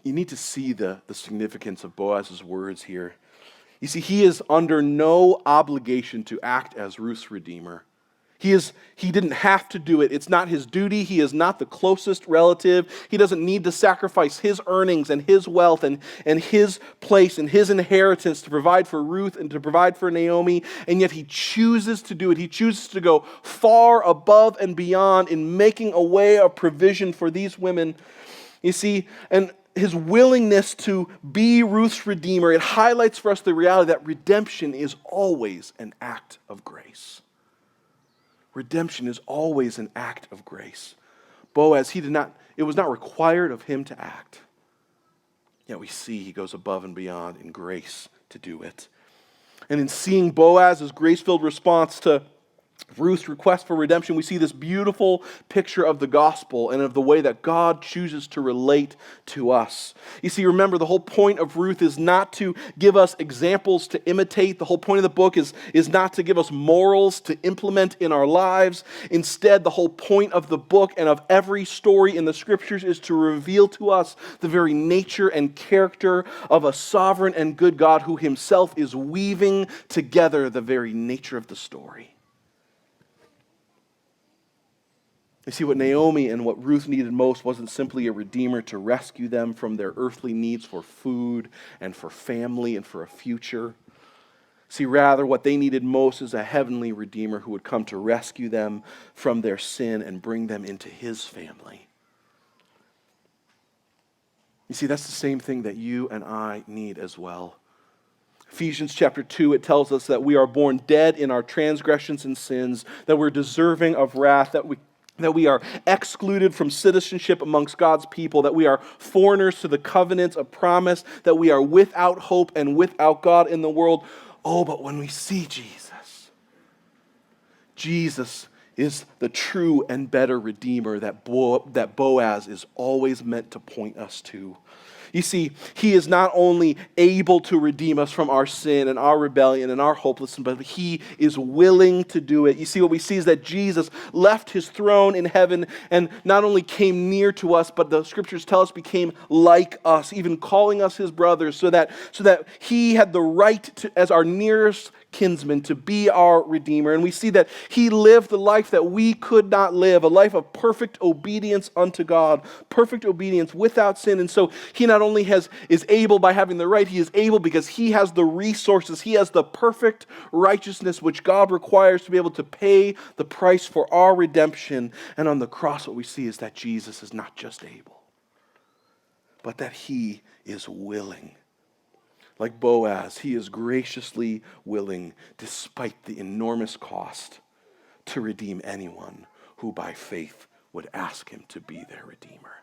you need to see the significance of Boaz's words here. You see, he is under no obligation to act as Ruth's redeemer. He didn't have to do it. It's not his duty. He is not the closest relative. He doesn't need to sacrifice his earnings and his wealth and his place and his inheritance to provide for Ruth and to provide for Naomi. And yet he chooses to do it. He chooses to go far above and beyond in making a way of provision for these women. You see, and his willingness to be Ruth's redeemer, it highlights for us the reality that redemption is always an act of grace. Redemption is always an act of grace. Boaz, it was not required of him to act. Yet we see he goes above and beyond in grace to do it. And in seeing Boaz's grace-filled response to Ruth's request for redemption, we see this beautiful picture of the gospel and of the way that God chooses to relate to us. You see, remember, the whole point of Ruth is not to give us examples to imitate. The whole point of the book is not to give us morals to implement in our lives. Instead, the whole point of the book and of every story in the scriptures is to reveal to us the very nature and character of a sovereign and good God who himself is weaving together the very nature of the story. You see, what Naomi and what Ruth needed most wasn't simply a redeemer to rescue them from their earthly needs for food and for family and for a future. See, rather, what they needed most is a heavenly redeemer who would come to rescue them from their sin and bring them into his family. You see, that's the same thing that you and I need as well. Ephesians chapter 2, it tells us that we are born dead in our transgressions and sins, that we're deserving of wrath, that we are excluded from citizenship amongst God's people, that we are foreigners to the covenants of promise, that we are without hope and without God in the world. Oh, but when we see Jesus is the true and better Redeemer that Boaz is always meant to point us to. You see, he is not only able to redeem us from our sin and our rebellion and our hopelessness, but he is willing to do it. You see, what we see is that Jesus left his throne in heaven and not only came near to us, but the scriptures tell us became like us, even calling us his brothers, so that he had the right to, as our nearest kinsman, to be our Redeemer. And we see that he lived the life that we could not live, a life of perfect obedience unto God, perfect obedience without sin. And so he not only is able by having the right, he is able because he has the resources, he has the perfect righteousness which God requires to be able to pay the price for our redemption. And on the cross, what we see is that Jesus is not just able, but that he is willing. Like Boaz, he is graciously willing, despite the enormous cost, to redeem anyone who by faith would ask him to be their Redeemer.